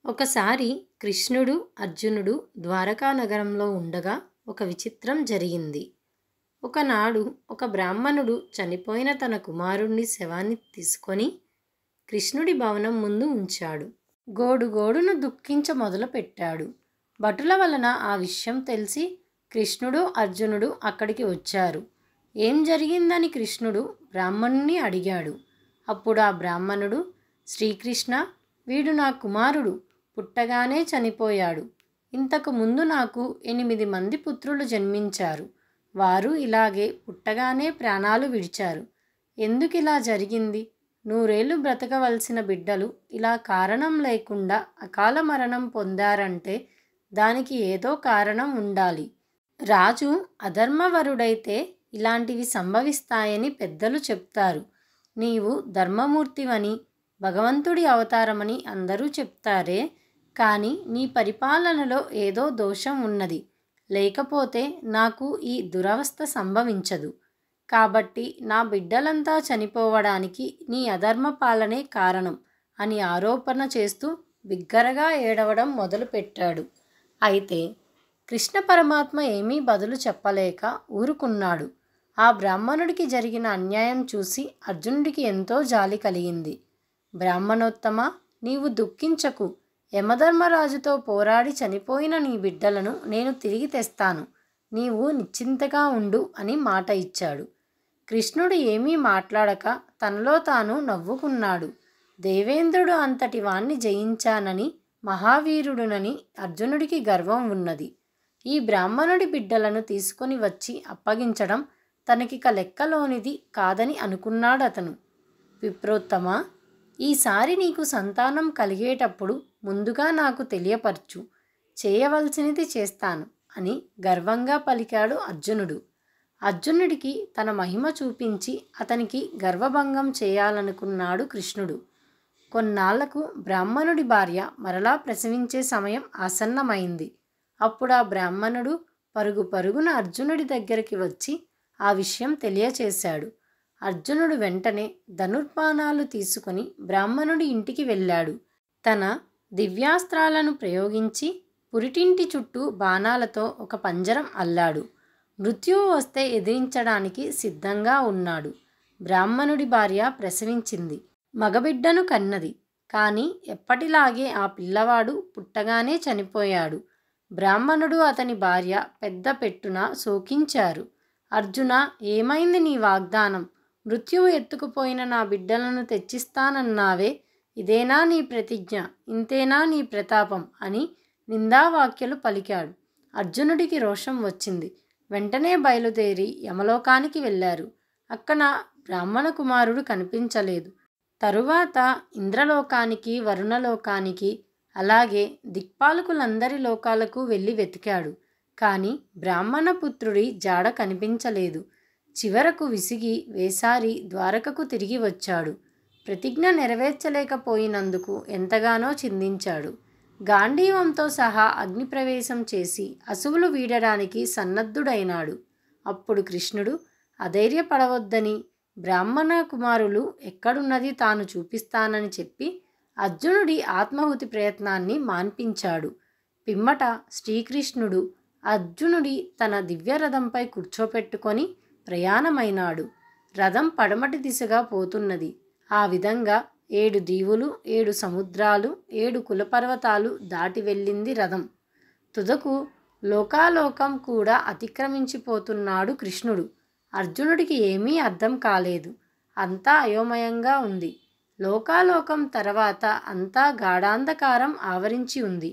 ఒకసారి కృష్ణుడు, అర్జునుడు ద్వారకా నగరంలో ఉండగా ఒక విచిత్రం జరిగింది. ఒకనాడు ఒక బ్రాహ్మణుడు చనిపోయిన తన కుమారుణ్ణి శవాన్ని తీసుకొని కృష్ణుడి భవనం ముందు ఉంచాడు. గోడుగోడును దుఃఖించ మొదలుపెట్టాడు. భటుల వలన ఆ విషయం తెలిసి కృష్ణుడు, అర్జునుడు అక్కడికి వచ్చారు. ఏం జరిగిందని కృష్ణుడు బ్రాహ్మణుని అడిగాడు. అప్పుడు ఆ బ్రాహ్మణుడు, శ్రీకృష్ణ, వీడు నా కుమారుడు, పుట్టగానే చనిపోయాడు. ఇంతకు ముందు నాకు 8 మంది పుత్రులు జన్మించారు. వారు ఇలాగే పుట్టగానే ప్రాణాలు విడిచారు. ఎందుకిలా జరిగింది? 100 ఏళ్ళు బ్రతకవలసిన బిడ్డలు ఇలా కారణం లేకుండా అకాల మరణం పొందారంటే దానికి ఏదో కారణం ఉండాలి. రాజు అధర్మవరుడైతే ఇలాంటివి సంభవిస్తాయని పెద్దలు చెప్తారు. నీవు ధర్మమూర్తివని, భగవంతుడి అవతారమని అందరూ చెప్తారే, కానీ నీ పరిపాలనలో ఏదో దోషం ఉన్నది. లేకపోతే నాకు ఈ దురవస్థ సంభవించదు. కాబట్టి నా బిడ్డలంతా చనిపోవడానికి నీ అధర్మ పాలనే కారణం అని ఆరోపణ చేస్తూ బిగ్గరగా ఏడవడం మొదలుపెట్టాడు. అయితే కృష్ణ పరమాత్మ ఏమీ బదులు చెప్పలేక ఊరుకున్నాడు. ఆ బ్రాహ్మణుడికి జరిగిన అన్యాయం చూసి అర్జునుడికి ఎంతో జాలి కలిగింది. బ్రాహ్మణోత్తమ, నీవు దుఃఖించకు. యమధర్మరాజుతో పోరాడి చనిపోయిన నీ బిడ్డలను నేను తిరిగి తెస్తాను. నీవు నిశ్చింతగా ఉండు అని మాట ఇచ్చాడు. కృష్ణుడు ఏమీ మాట్లాడక తనలో తాను నవ్వుకున్నాడు. దేవేంద్రుడు అంతటి వాణ్ణి జయించానని, మహావీరుడునని అర్జునుడికి గర్వం ఉన్నది. ఈ బ్రాహ్మణుడి బిడ్డలను తీసుకొని వచ్చి అప్పగించడం తనకిక లెక్కలోనిది కాదని అనుకున్నాడతను. విప్రోత్తమ, ఈసారి నీకు సంతానం కలిగేటప్పుడు ముందుగా నాకు తెలియపరచు. చేయవలసినది చేస్తాను అని గర్వంగా పలికాడు అర్జునుడు. అర్జునుడికి తన మహిమ చూపించి అతనికి గర్వభంగం చేయాలనుకున్నాడు కృష్ణుడు. కొన్నాళ్లకు బ్రాహ్మణుడి భార్య మరలా ప్రసవించే సమయం ఆసన్నమైంది. అప్పుడు ఆ బ్రాహ్మణుడు పరుగు పరుగున అర్జునుడి దగ్గరికి వచ్చి ఆ విషయం తెలియచేశాడు. అర్జునుడు వెంటనే ధనుర్బాణాలు తీసుకొని బ్రాహ్మణుడి ఇంటికి వెళ్ళాడు. తన దివ్యాస్త్రాలను ప్రయోగించి పురిటింటి చుట్టూ బాణాలతో ఒక పంజరం అల్లాడు. మృత్యువు వస్తే ఎదిరించడానికి సిద్ధంగా ఉన్నాడు. బ్రాహ్మణుడి భార్య ప్రసవించింది. మగబిడ్డను కన్నది. కానీ ఎప్పటిలాగే ఆ పిల్లవాడు పుట్టగానే చనిపోయాడు. బ్రాహ్మణుడు, అతని భార్య పెద్ద పెట్టున శోకించారు. అర్జున, ఏమైంది నీ వాగ్దానం? మృత్యువు ఎత్తుకుపోయిన నా బిడ్డలను తెచ్చిస్తానన్నావే, ఇదేనా నీ ప్రతిజ్ఞ? ఇంతేనా నీ ప్రతాపం? అని నిందావాక్యలు పలికాడు. అర్జునుడికి రోషం వచ్చింది. వెంటనే బయలుదేరి యమలోకానికి వెళ్ళారు. అక్కడ బ్రాహ్మణ కుమారుడు కనిపించలేదు. తరువాత ఇంద్రలోకానికి, వరుణలోకానికి, అలాగే దిక్పాలకులందరి లోకాలకు వెళ్ళి వెతికాడు. కానీ బ్రాహ్మణ పుత్రుడి జాడ కనిపించలేదు. చివరకు విసిగి వేసారి ద్వారకకు తిరిగి వచ్చాడు. ప్రతిజ్ఞ నెరవేర్చలేకపోయినందుకు ఎంతగానో చిందించాడు. గాంధీవంతో సహా అగ్నిప్రవేశం చేసి అసువులు వీడడానికి సన్నద్ధుడైనాడు. అప్పుడు కృష్ణుడు అధైర్యపడవద్దని, బ్రాహ్మణ కుమారులు ఎక్కడున్నది తాను చూపిస్తానని చెప్పి అర్జునుడి ఆత్మాహుతి ప్రయత్నాన్ని మాన్పించాడు. పిమ్మట శ్రీకృష్ణుడు అర్జునుడి తన దివ్యరథంపై కూర్చోపెట్టుకొని ప్రయాణమైనాడు. రథం పడమటి దిశగా పోతున్నది. ఆ విధంగా 7 దీవులు, 7 సముద్రాలు, 7 కులపర్వతాలు దాటి వెళ్ళింది రథం. తుదకు లోకాలోకం కూడా అతిక్రమించిపోతున్నాడు కృష్ణుడు. అర్జునుడికి ఏమీ అర్థం కాలేదు. అంతా అయోమయంగా ఉంది. లోకాలోకం తర్వాత అంతా గాఢాంధకారం ఆవరించి ఉంది.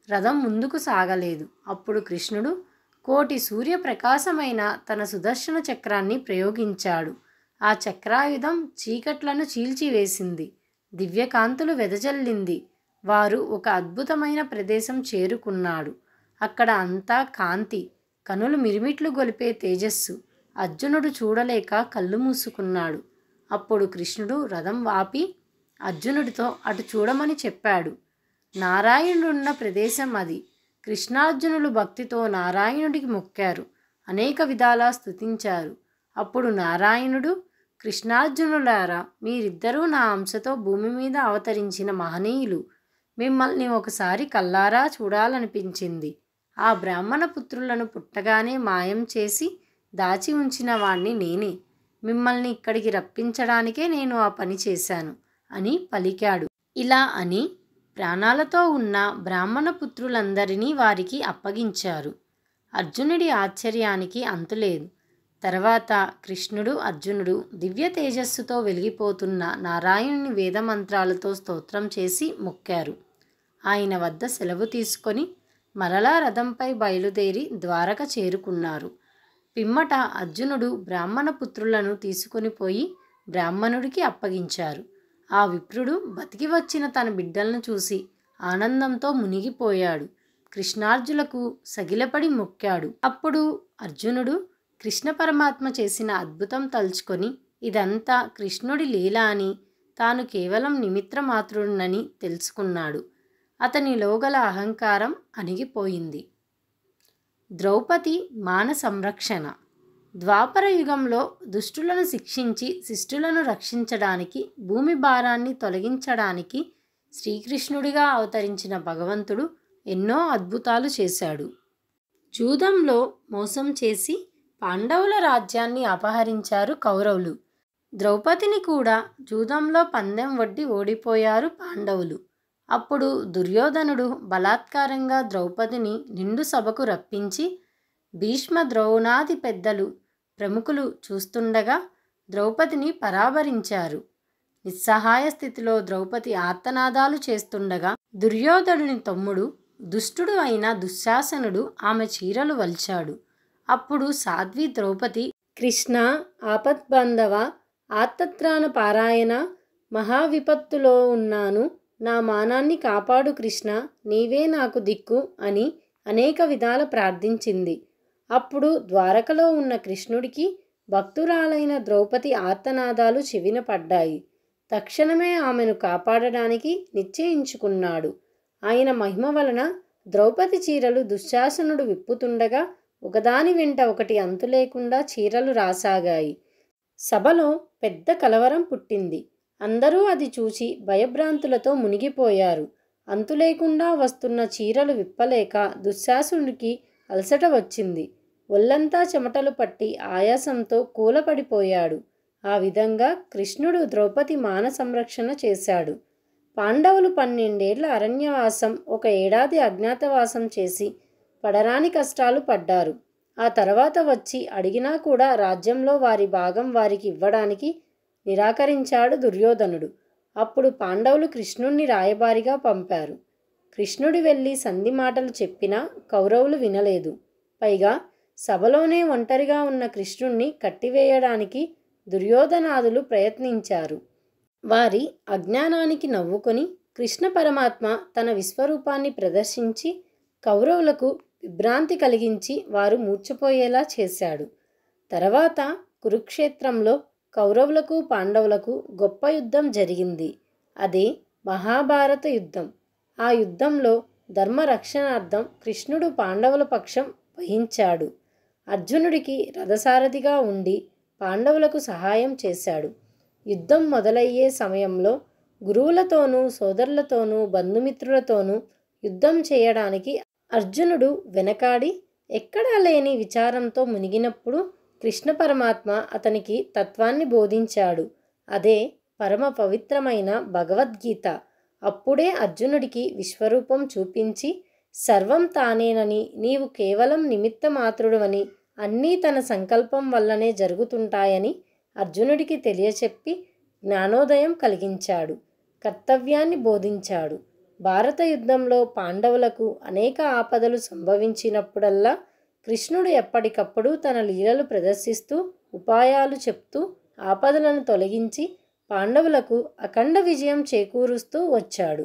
రథం ముందుకు సాగలేదు. అప్పుడు కృష్ణుడు కోటి సూర్యప్రకాశమైన తన సుదర్శన చక్రాన్ని ప్రయోగించాడు. ఆ చక్రాయుధం చీకట్లను చీల్చివేసింది. దివ్యకాంతులు వెదజల్లింది. వారు ఒక అద్భుతమైన ప్రదేశం చేరుకున్నాడు. అక్కడ అంతా కాంతి, కనులు మిరిమిట్లు గొలిపే తేజస్సు. అర్జునుడు చూడలేక కళ్ళు మూసుకున్నాడు. అప్పుడు కృష్ణుడు రథం ఆపి అర్జునుడితో అటు చూడమని చెప్పాడు. నారాయణుడున్న ప్రదేశం అది. కృష్ణార్జునులు భక్తితో నారాయణుడికి మొక్కారు. అనేక విధాలా స్తుతించారు. అప్పుడు నారాయణుడు, కృష్ణార్జునులారా, మీరిద్దరూ నా అంశతో భూమి మీద అవతరించిన మహనీయులు. మిమ్మల్ని ఒకసారి కల్లారా చూడాలనిపించింది. ఆ బ్రాహ్మణ పుత్రులను పుట్టగానే మాయం చేసి దాచి ఉంచిన వాణ్ణి నేనే. మిమ్మల్ని ఇక్కడికి రప్పించడానికే నేను ఆ పని చేశాను అని పలికాడు. ఇలా అని ప్రాణాలతో ఉన్న బ్రాహ్మణ పుత్రులందరినీ వారికి అప్పగించారు. అర్జునుడి ఆశ్చర్యానికి అంతులేదు. తర్వాత కృష్ణుడు, అర్జునుడు దివ్య తేజస్సుతో వెలిగిపోతున్న నారాయణుని వేదమంత్రాలతో స్తోత్రం చేసి మొక్కారు. ఆయన వద్ద సెలవు తీసుకొని మరలా రథంపై బయలుదేరి ద్వారక చేరుకున్నారు. పిమ్మట అర్జునుడు బ్రాహ్మణ పుత్రులను తీసుకొని పోయి బ్రాహ్మణుడికి అప్పగించారు. ఆ విప్రుడు బతికి వచ్చిన తన బిడ్డలను చూసి ఆనందంతో మునిగిపోయాడు. కృష్ణార్జులకు సగిలపడి మొక్కాడు. అప్పుడు అర్జునుడు కృష్ణ పరమాత్మ చేసిన అద్భుతం తలుచుకొని ఇదంతా కృష్ణుడి లీల అని, తాను కేవలం నిమిత్ర మాత్రుడినని తెలుసుకున్నాడు. అతనిలో గల అహంకారం అణిగిపోయింది. ద్రౌపది మాన సంరక్షణ. ద్వాపర యుగంలో దుష్టులను శిక్షించి శిష్టులను రక్షించడానికి, భూమి భారాన్ని తొలగించడానికి శ్రీకృష్ణుడిగా అవతరించిన భగవంతుడు ఎన్నో అద్భుతాలు చేశాడు. జూదంలో మోసం చేసి పాండవుల రాజ్యాన్ని అపహరించారు కౌరవులు. ద్రౌపదిని కూడా జూదంలో పందెం ఒడ్డి ఓడిపోయారు పాండవులు. అప్పుడు దుర్యోధనుడు బలాత్కారంగా ద్రౌపదిని నిండు సభకు రప్పించి భీష్మ, ద్రోణాది పెద్దలు ప్రముఖులు చూస్తుండగా ద్రౌపదిని పరాభరించారు. నిస్సహాయ స్థితిలో ద్రౌపది ఆర్తనాదాలు చేస్తుండగా దుర్యోధనుని తమ్ముడు దుష్టుడు అయిన దుశ్శాసనుడు ఆమె చీరలు వల్చాడు. అప్పుడు సాధ్వి ద్రౌపది, కృష్ణ ఆపద్బాంధవ, ఆర్తత్రాణ పారాయణ, మహావిపత్తులో ఉన్నాను, నా మానాన్ని కాపాడు కృష్ణ, నీవే నాకు దిక్కు అని అనేక విధాల ప్రార్థించింది. అప్పుడు ద్వారకలో ఉన్న కృష్ణుడికి భక్తురాలైన ద్రౌపది ఆర్తనాదాలు చెవిన పడ్డాయి. తక్షణమే ఆమెను కాపాడడానికి నిశ్చయించుకున్నాడు. ఆయన మహిమ వలన ద్రౌపది చీరలు దుశ్శాసనుడు విప్పుతుండగా ఒకదాని వెంట ఒకటి అంతులేకుండా చీరలు రాసాగాయి. సభలో పెద్ద కలవరం పుట్టింది. అందరూ అది చూచి భయభ్రాంతులతో మునిగిపోయారు. అంతులేకుండా వస్తున్న చీరలు విప్పలేక దుశ్శాసనుడికి అలసట వచ్చింది. ఒళ్ళంతా చెమటలు పట్టి ఆయాసంతో కూలపడిపోయాడు. ఆ విధంగా కృష్ణుడు ద్రౌపది మాన సంరక్షణ చేశాడు. పాండవులు 12 ఏళ్ల అరణ్యవాసం, 1 ఏడాది అజ్ఞాతవాసం చేసి పడరాని కష్టాలు పడ్డారు. ఆ తర్వాత వచ్చి అడిగినా కూడా రాజ్యంలో వారి భాగం వారికి ఇవ్వడానికి నిరాకరించాడు దుర్యోధనుడు. అప్పుడు పాండవులు కృష్ణుణ్ణి రాయబారిగా పంపారు. కృష్ణుడు వెళ్ళి సంధి మాటలు చెప్పినా కౌరవులు వినలేదు. పైగా సభలోనే ఒంటరిగా ఉన్న కృష్ణుణ్ణి కట్టివేయడానికి దుర్యోధనాదులు ప్రయత్నించారు. వారి అజ్ఞానానికి నవ్వుకొని కృష్ణ పరమాత్మ తన విశ్వరూపాన్ని ప్రదర్శించి కౌరవులకు విభ్రాంతి కలిగించి వారు మూర్ఛపోయేలా చేశాడు. తర్వాత కురుక్షేత్రంలో కౌరవులకు పాండవులకు గొప్ప యుద్ధం జరిగింది. అదే మహాభారత యుద్ధం. ఆ యుద్ధంలో ధర్మరక్షణార్థం కృష్ణుడు పాండవుల పక్షం వహించాడు. అర్జునుడికి రథసారథిగా ఉండి పాండవులకు సహాయం చేశాడు. యుద్ధం మొదలయ్యే సమయంలో గురువులతోనూ సోదరులతోనూ బంధుమిత్రులతోనూ యుద్ధం చేయడానికి అర్జునుడు వెనకాడి ఎక్కడా లేని విచారంతో మునిగినప్పుడు కృష్ణ పరమాత్మ అతనికి తత్వాన్ని బోధించాడు. అదే పరమ పవిత్రమైన భగవద్గీత. అప్పుడే అర్జునుడికి విశ్వరూపం చూపించి సర్వం తానేనని, నీవు కేవలం నిమిత్త మాత్రుడవని, అన్నీ తన సంకల్పం వల్లనే జరుగుతుంటాయని అర్జునుడికి తెలియచెప్పి జ్ఞానోదయం కలిగించాడు. కర్తవ్యాన్ని బోధించాడు. భారత యుద్ధంలో పాండవులకు అనేక ఆపదలు సంభవించినప్పుడల్లా కృష్ణుడు ఎప్పటికప్పుడు తన లీలలు ప్రదర్శిస్తూ ఉపాయాలు చెప్తూ ఆపదలను తొలగించి పాండవులకు అఖండ విజయం చేకూరుస్తూ వచ్చాడు.